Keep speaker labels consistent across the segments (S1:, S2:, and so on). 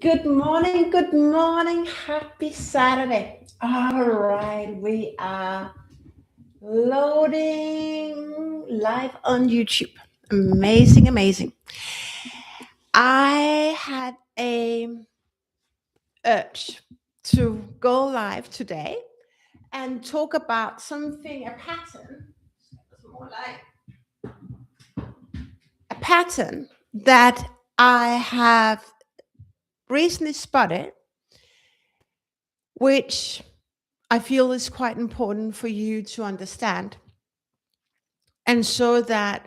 S1: Good morning, happy Saturday. All right, we are loading live on YouTube. Amazing, amazing. I had a urge to go live today and talk about something, more like a pattern that I have recently spotted, which I feel is quite important for you to understand, and so that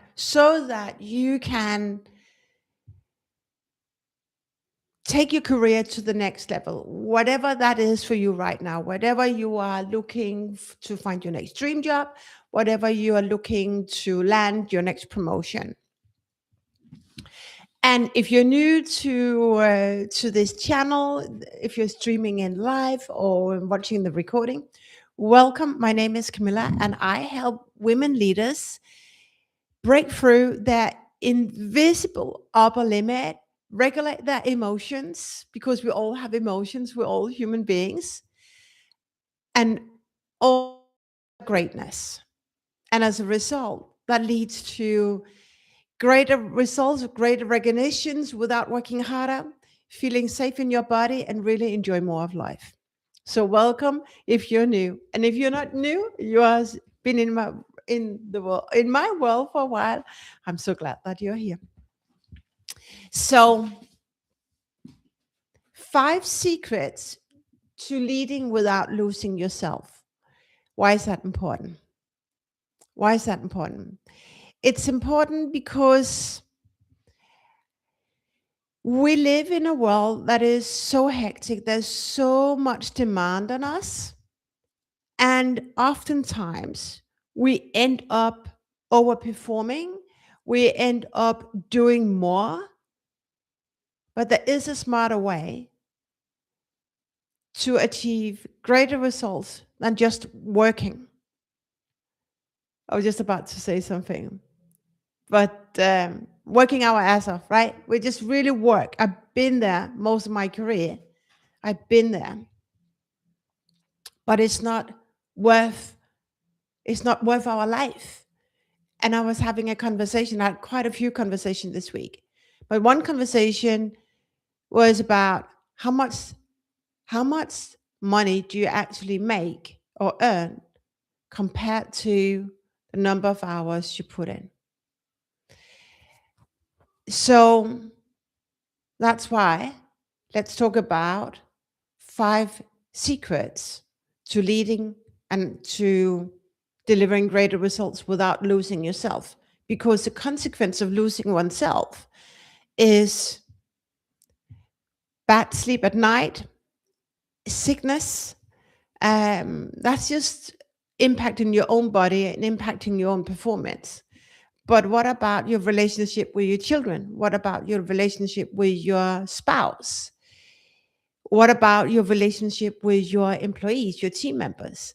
S1: you can take your career to the next level, whatever that is for you right now, whatever you are looking to find your next dream job, whatever you are looking to land your next promotion. And if you're new to this channel, if you're streaming in live or watching the recording, welcome. My name is Camilla, and I help women leaders break through their invisible upper limit, regulate their emotions, because we all have emotions, we're all human beings, and all greatness. And as a result, that leads to greater results, greater recognitions without working harder, feeling safe in your body, and really enjoy more of life. So welcome if you're new. And if you're not new, you have been in my world for a while. I'm so glad that you're here. So 5 secrets to leading without losing yourself. Why is that important? Why is that important? It's important because we live in a world that is so hectic. There's so much demand on us. And oftentimes we end up overperforming. We end up doing more. But there is a smarter way to achieve greater results than just working. I was just about to say something. But working our ass off, right? We just really work. I've been there most of my career. I've been there. But it's not worth our life. And I was having a conversation. I had quite a few conversations this week. But one conversation was about how much money do you actually make or earn compared to the number of hours you put in. So that's why let's talk about 5 secrets to leading and to delivering greater results without losing yourself. Because the consequence of losing oneself is bad sleep at night, sickness. That's just impacting your own body and impacting your own performance. But what about your relationship with your children? What about your relationship with your spouse? What about your relationship with your employees, your team members?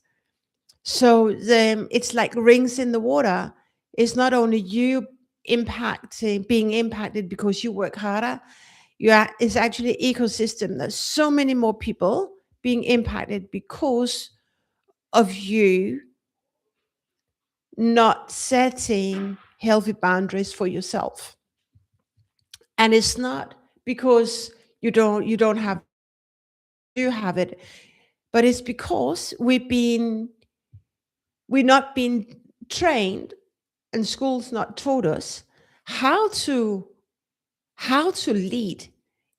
S1: So it's like rings in the water. It's not only you being impacted because you work harder. It's actually ecosystem. There's so many more people being impacted because of you not setting healthy boundaries for yourself. And it's not because you don't have it, but it's because we're not being trained, and schools not taught us how to lead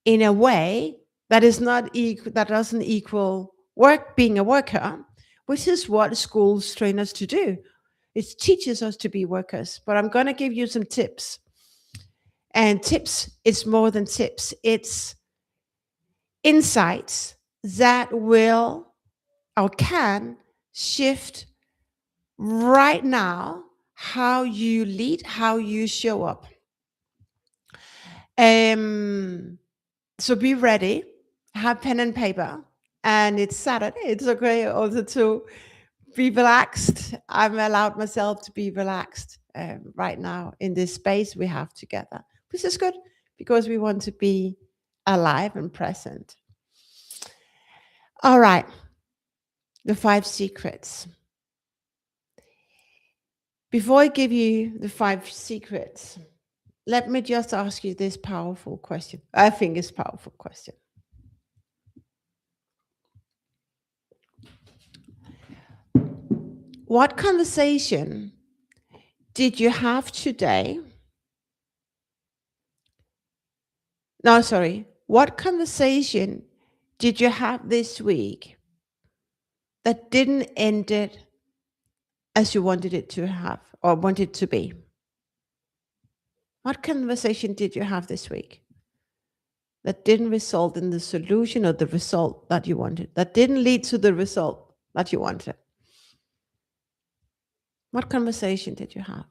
S1: in a way that is not that doesn't equal being a worker, which is what schools train us to do. It teaches us to be workers. But I'm going to give you some tips. And tips, it's more than tips. It's insights that will or can shift right now how you lead, how you show up. So be ready, have pen and paper, and it's Saturday. It's okay also to be relaxed. I'm allowed myself to be relaxed right now in this space we have together. This is good because we want to be alive and present. All right, the 5 secrets. Before I give you the 5 secrets, let me just ask you this powerful question. I think it's a powerful question. What conversation did you have today? No, sorry. What conversation did you have this week that didn't end it as you wanted it to have or wanted to be? What conversation did you have this week that didn't result in the solution or the result that you wanted, that didn't lead to the result that you wanted? What conversation did you have?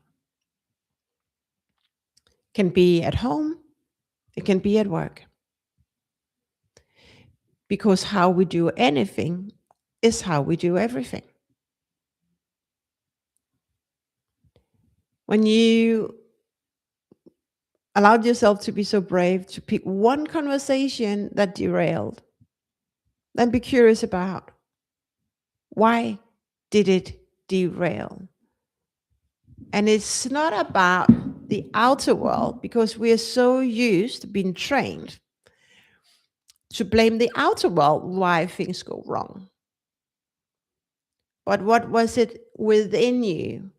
S1: It can be at home, it can be at work. Because how we do anything is how we do everything. When you allowed yourself to be so brave to pick one conversation that derailed, then be curious about why did it derail? And it's not about the outer world, because we are so used to being trained to blame the outer world why things go wrong. But what was it within you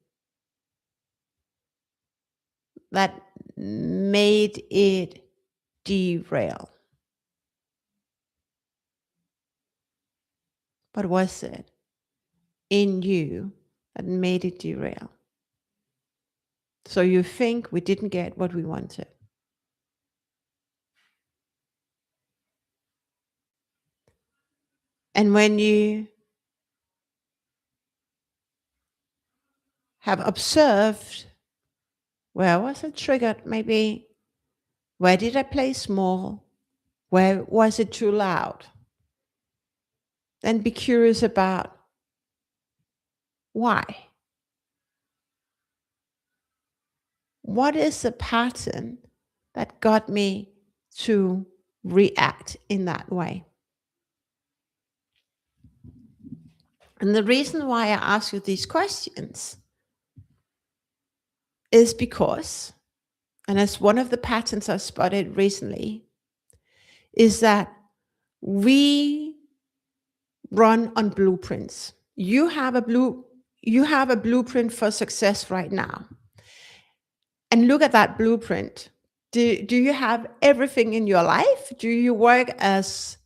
S1: that made it derail? What was it in you that made it derail? So you think we didn't get what we wanted. And when you have observed, where was it triggered? Maybe where did I play small? Where was it too loud? Then be curious about why. What is the pattern that got me to react in that way? And the reason why I ask you these questions is because, and as one of the patterns I spotted recently, is that we run on blueprints. You have a blueprint for success right now. And look at that blueprint. Do you have everything in your life? Do you work as,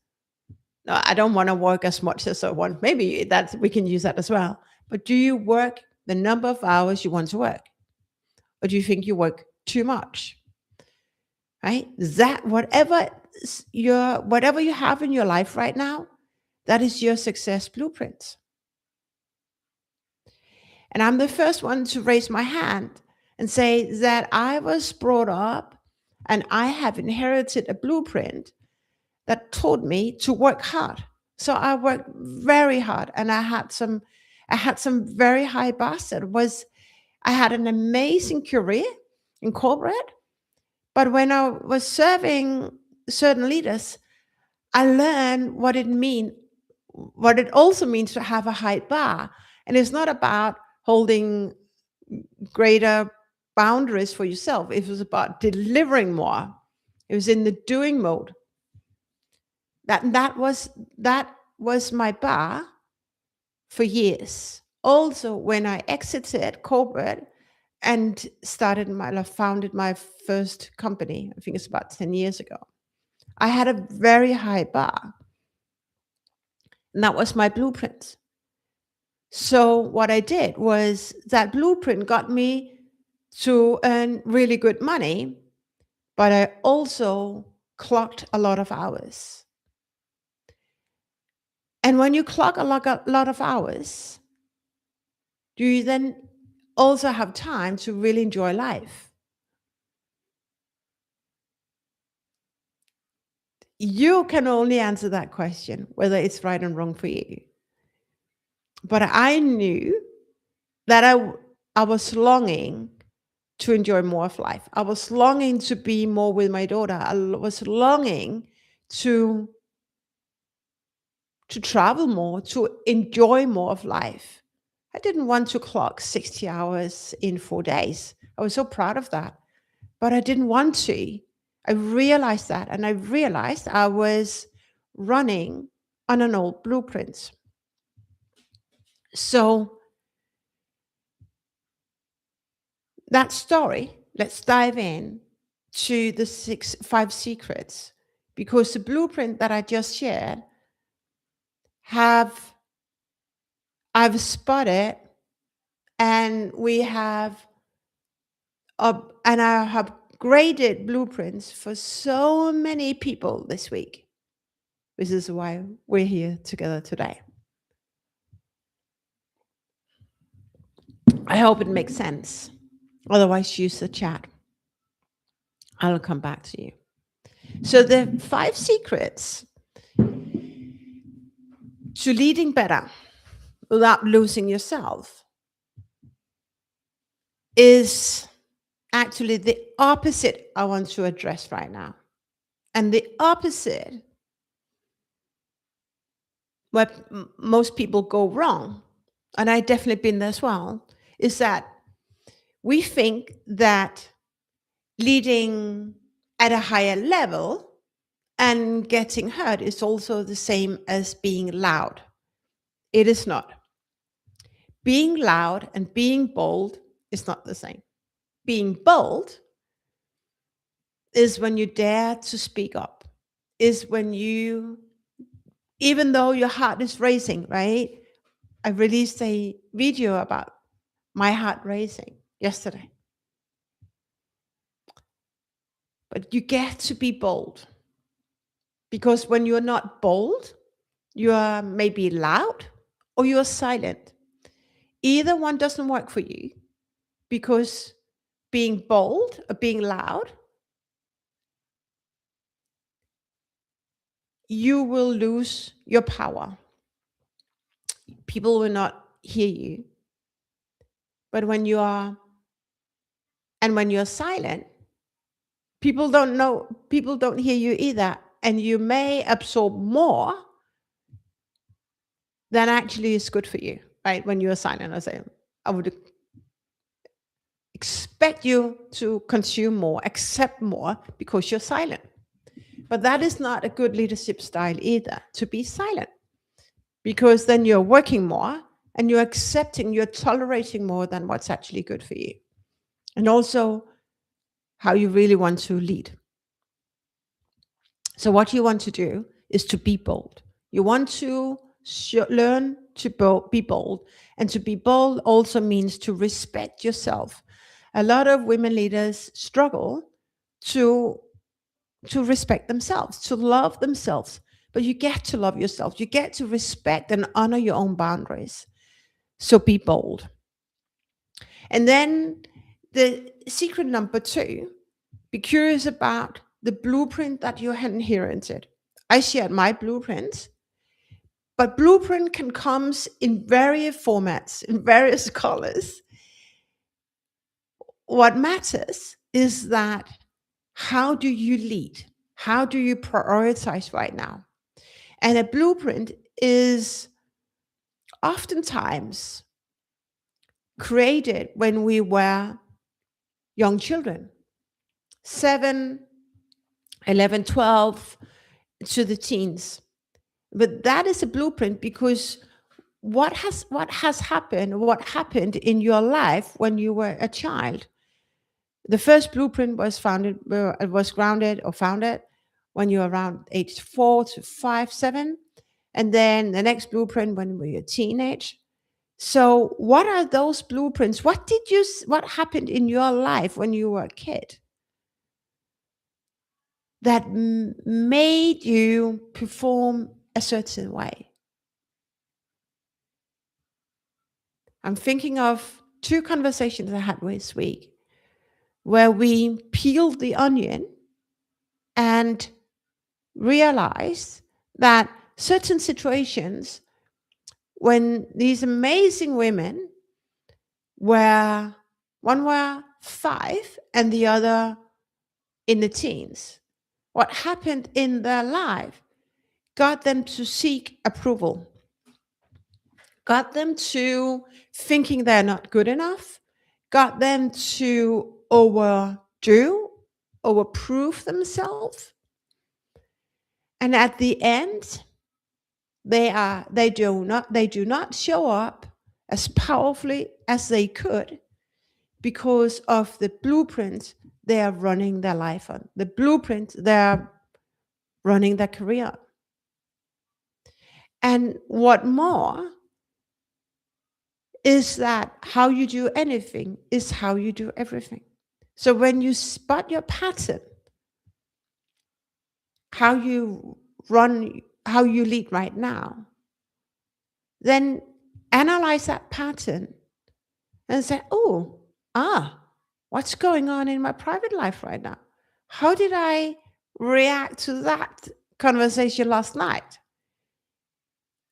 S1: no, I don't want to work as much as I want. Maybe that we can use that as well. But do you work the number of hours you want to work? Or do you think you work too much? Right? That whatever you have in your life right now, that is your success blueprint. And I'm the first one to raise my hand and say that I was brought up and I have inherited a blueprint that taught me to work hard. So I worked very hard, and I had some very high bars. I had an amazing career in corporate, but when I was serving certain leaders, I learned what it also means to have a high bar. And it's not about holding greater boundaries for yourself. It was about delivering more. It was in the doing mode. That was my bar for years. Also, when I exited corporate and founded my first company, I think it's about 10 years ago, I had a very high bar. And that was my blueprint. So what I did was that blueprint got me to earn really good money, but I also clocked a lot of hours. And when you clock a lot of hours, do you then also have time to really enjoy life? You can only answer that question, whether it's right and wrong for you. But I knew that I was longing to enjoy more of life. I was longing to be more with my daughter. I was longing to travel more, to enjoy more of life. I didn't want to clock 60 hours in 4 days. I was so proud of that, but I didn't want to. I realized that, and I realized I was running on an old blueprint. So that story, let's dive in to the five secrets, because the blueprint that I just shared have I've spotted, and we have and I have graded blueprints for so many people this week. This is why we're here together today. I hope it makes sense. Otherwise, use the chat. I'll come back to you. So the 5 secrets to leading better without losing yourself is actually the opposite I want to address right now. And the opposite, where most people go wrong, and I've definitely been there as well, is that we think that leading at a higher level and getting hurt is also the same as being loud. It is not. Being loud and being bold is not the same. Being bold is when you dare to speak up, is when you, even though your heart is racing, right? I released a video about my heart racing yesterday. But you get to be bold, because when you're not bold, you are maybe loud or you are silent. Either one doesn't work for you, because being bold or being loud, you will lose your power. People will not hear you. But when you're silent, people don't hear you either. And you may absorb more than actually is good for you, right? When you're silent, I would expect you to consume more, accept more, because you're silent. But that is not a good leadership style either, to be silent, because then you're working more and you're accepting, you're tolerating more than what's actually good for you. And also how you really want to lead. So what you want to do is to be bold. You want to learn to be bold. And to be bold also means to respect yourself. A lot of women leaders struggle to respect themselves, to love themselves. But you get to love yourself. You get to respect and honor your own boundaries. So be bold. And then the secret number 2, be curious about the blueprint that you had inherited. I shared my blueprint, but blueprint can come in various formats, in various colors. What matters is that how do you lead? How do you prioritize right now? And a blueprint is oftentimes created when we were young children, 7, 11, 12, to the teens. But that is a blueprint, because what happened in your life when you were a child. The first blueprint was founded when you were around age 4 to 5, 7. And then the next blueprint when we were a teenage. So what are those blueprints? What happened in your life when you were a kid that made you perform a certain way? I'm thinking of 2 conversations I had this week where we peeled the onion and realized that certain situations, when these amazing women one were 5 and the other in the teens. what happened in their life got them to seek approval, got them to thinking they're not good enough, got them to overprove themselves. And at the end, they do not show up as powerfully as they could because of the blueprint they are running their life on, the blueprint they are running their career. And what more is that how you do anything is how you do everything. So when you spot your pattern, how you lead right now, then analyze that pattern and say, what's going on in my private life right now? How did I react to that conversation last night?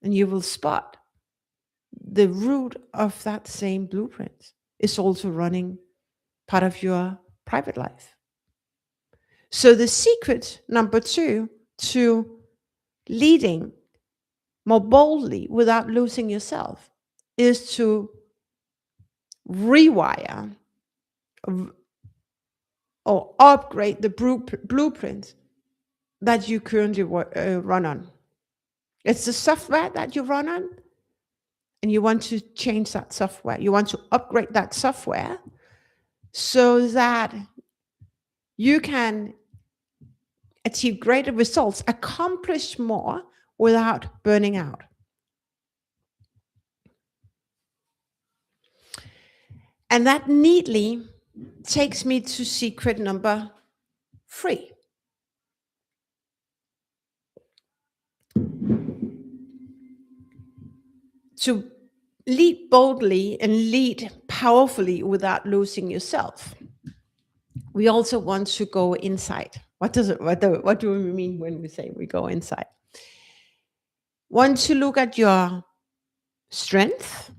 S1: And you will spot the root of that same blueprint is also running part of your private life. So the secret, number 2, to leading more boldly without losing yourself is to rewire or upgrade the blueprint that you currently run on. It's the software that you run on, and you want to change that software. You want to upgrade that software so that you can achieve greater results, accomplish more without burning out. And that neatly takes me to secret number 3. To lead boldly and lead powerfully without losing yourself, we also want to go inside. What do we mean when we say we go inside? Want to look at your strength,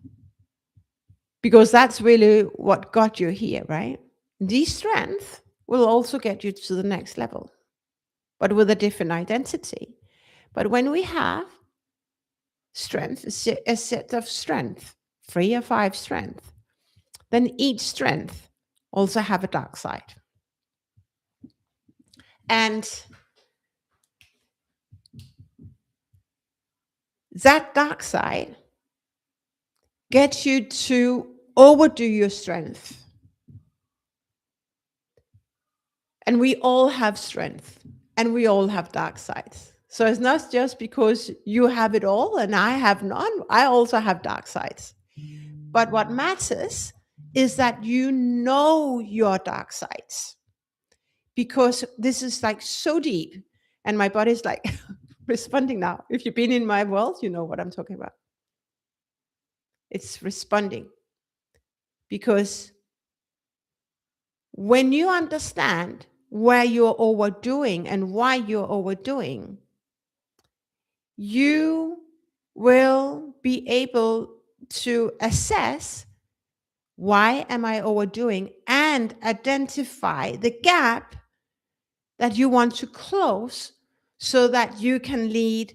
S1: because that's really what got you here, right? These strengths will also get you to the next level, but with a different identity. But when we have strength, a set of strength, 3 or 5 strengths, then each strength also have a dark side. And that dark side gets you to overdo your strength. And we all have strength and we all have dark sides. So it's not just because you have it all and I have none, I also have dark sides. But what matters is that you know your dark sides, because this is like so deep and my body's like responding now. If you've been in my world, you know what I'm talking about. It's responding, because when you understand where you're overdoing and why you're overdoing, you will be able to assess, why am I overdoing, and identify the gap that you want to close so that you can lead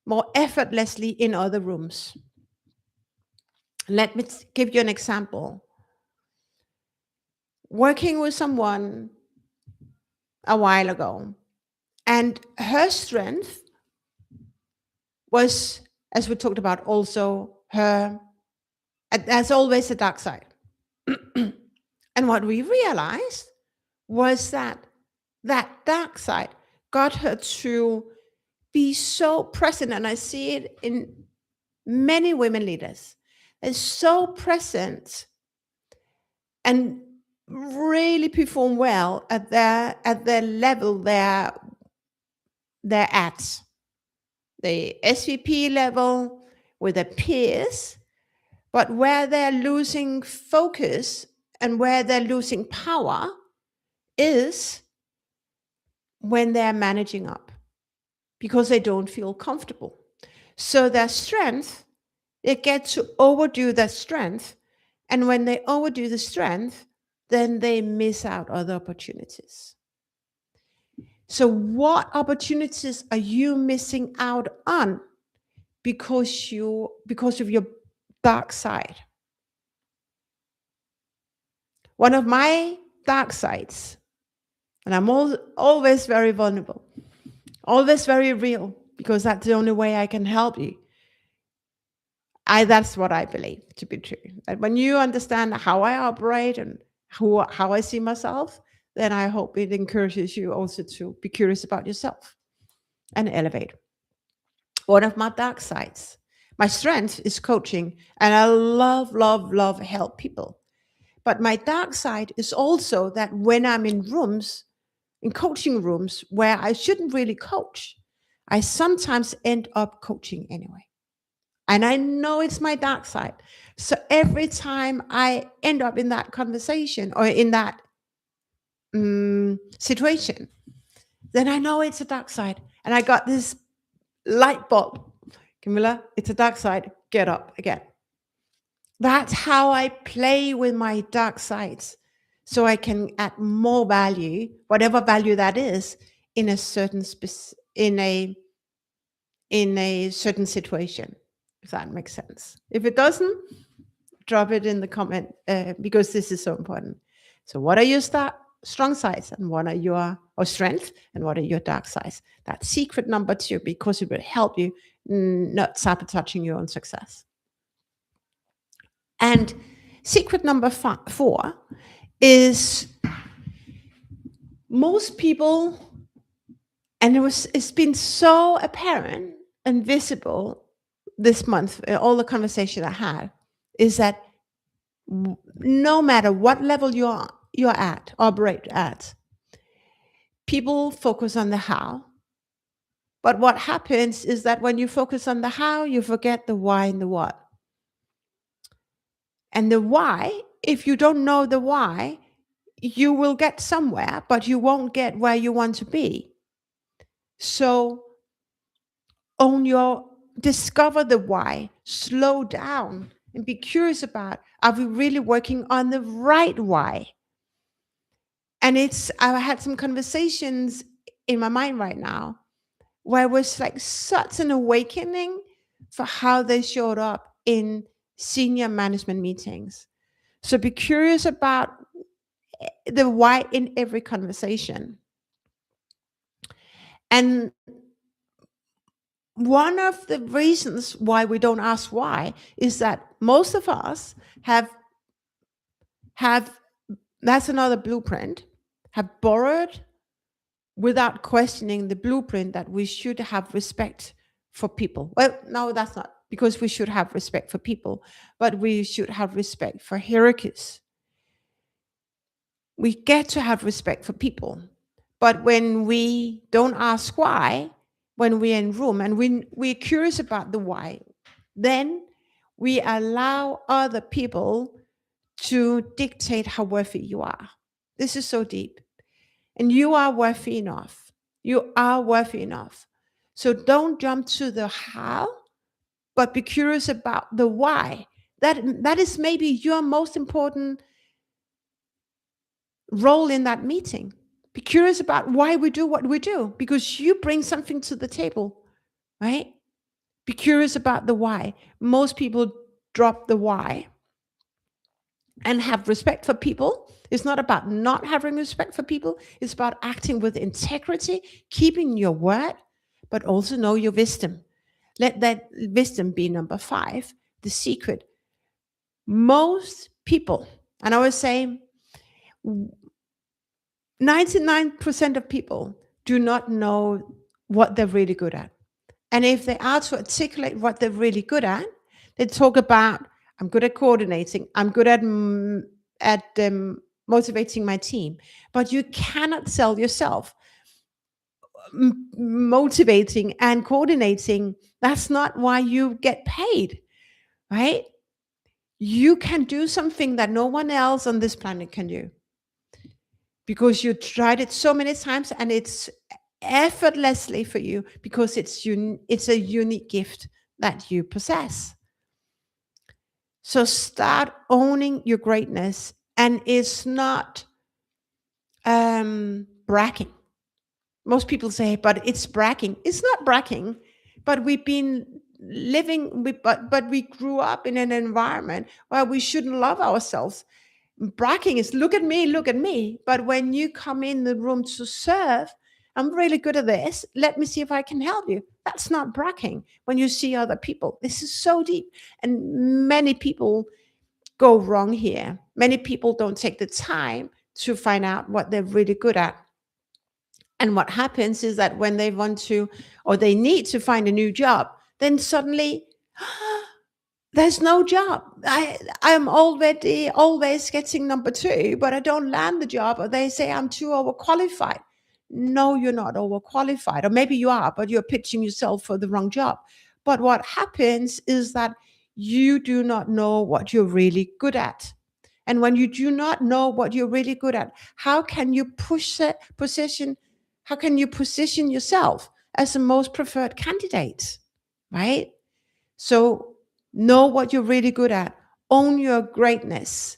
S1: more effortlessly in other rooms. Let me give you an example. Working with someone a while ago, and her strength was, as we talked about, also her, as always, a dark side. And what we realized was that that dark side got her to be so present, and I see it in many women leaders. They're so present and really perform well at their level they're at, the SVP level with their peers, but where they're losing focus and where they're losing power is when they're managing up, because they don't feel comfortable. So their strength, they get to overdo their strength, and when they overdo the strength, then they miss out other opportunities. So what opportunities are you missing out on because of your dark side? One of my dark sides, and I'm always very vulnerable, always very real, because that's the only way I can help you. That's what I believe to be true. That when you understand how I operate and how I see myself, then I hope it encourages you also to be curious about yourself and elevate. One of my dark sides. My strength is coaching, and I love, love, love help people. But my dark side is also that when I'm in rooms, in coaching rooms where I shouldn't really coach, I sometimes end up coaching anyway. And I know it's my dark side. So every time I end up in that conversation or in that situation, then I know it's a dark side. And I got this light bulb. Camilla, it's a dark side. Get up again. That's how I play with my dark sides. So I can add more value, whatever value that is, in a certain in a certain situation. If that makes sense. If it doesn't, drop it in the comment because this is so important. So, what are your strong sides, and what are your or strength, and what are your dark sides? That's secret number 2 because it will help you not sabotaging your own success. And secret number 4 is most people, and it's been so apparent and visible this month, all the conversation I had, is that no matter what level you're at, operate at, people focus on the how. But what happens is that when you focus on the how, you forget the why and the what. And the why, if you don't know the why, you will get somewhere, but you won't get where you want to be. So discover the why, slow down, and be curious about, are we really working on the right why? And I had some conversations in my mind right now where it was like such an awakening for how they showed up in senior management meetings. So be curious about the why in every conversation. And one of the reasons why we don't ask why is that most of us have that's another blueprint, have borrowed without questioning the blueprint that we should have respect for people. Well, no, that's not, because we should have respect for people, but we should have respect for hierarchies. We get to have respect for people. But when we don't ask why, when we're in room and we're curious about the why, then we allow other people to dictate how worthy you are. This is so deep. And you are worthy enough. You are worthy enough. So don't jump to the how, but be curious about the why. That is maybe your most important role in that meeting. Be curious about why we do what we do, because you bring something to the table, right? Be curious about the why. Most people drop the why and have respect for people. It's not about not having respect for people. It's about acting with integrity, keeping your word, but also know your wisdom. Let that wisdom be number 5, the secret. Most people, and I was saying 99% of people do not know what they're really good at. And if they are to articulate what they're really good at, they talk about, I'm good at coordinating, I'm good at motivating my team. But you cannot sell yourself. Motivating and coordinating, that's not why you get paid, right? You can do something that no one else on this planet can do because you tried it so many times and it's effortlessly for you because it's a unique gift that you possess. So start owning your greatness, and it's not bragging. Most people say, but it's bragging. It's not bragging, but we've been living, but we grew up in an environment where we shouldn't love ourselves. Bragging is look at me, look at me. But when you come in the room to serve, I'm really good at this. Let me see if I can help you. That's not bragging. When you see other people, this is so deep. And many people go wrong here. Many people don't take the time to find out what they're really good at. And what happens is that when they want to, or they need to find a new job, then suddenly there's no job. I'm already always getting number two, but I don't land the job, or they say I'm too overqualified. No, you're not overqualified, or maybe you are, but you're pitching yourself for the wrong job. But what happens is that you do not know what you're really good at. And when you do not know what you're really good at, how can you how can you position yourself as the most preferred candidate, right? So know what you're really good at. Own your greatness,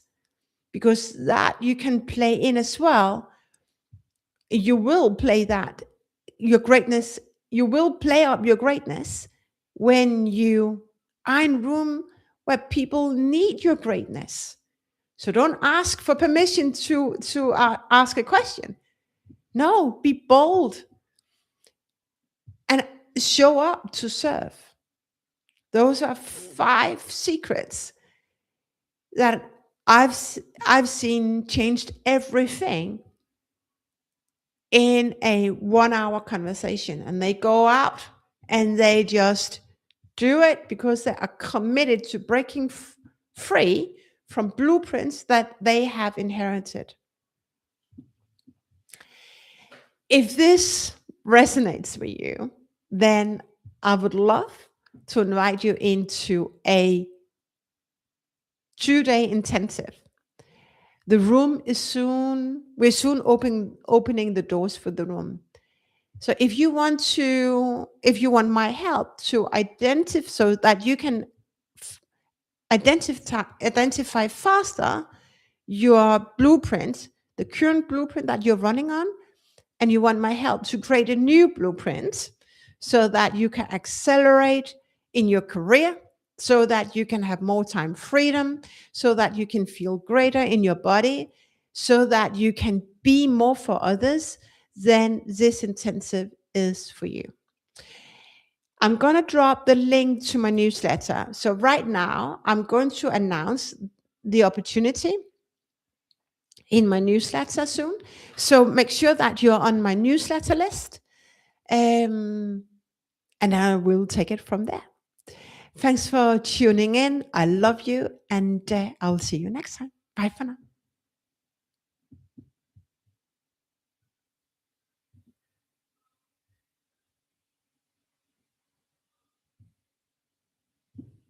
S1: because that you can play in as well. You will play that, your greatness, you will play up your greatness when you are in room where people need your greatness. So don't ask for permission to ask a question. No, be bold and show up to serve. Those are 5 secrets that I've seen changed everything in a 1-hour conversation. And they go out and they just do it because they are committed to breaking free from blueprints that they have inherited. If this resonates with you, then I would love to invite you into a 2-day intensive. The room is we're soon opening the doors for the room. So if you want my help to identify, so that you can identify faster your blueprint, the current blueprint that you're running on, and you want my help to create a new blueprint so that you can accelerate in your career, so that you can have more time freedom, so that you can feel greater in your body, so that you can be more for others, then this intensive is for you. I'm going to drop the link to my newsletter. So right now, I'm going to announce the opportunity in my newsletter soon. So make sure that you're on my newsletter list. And I will take it from there. Thanks for tuning in. I love you, and I'll see you next time. Bye for now.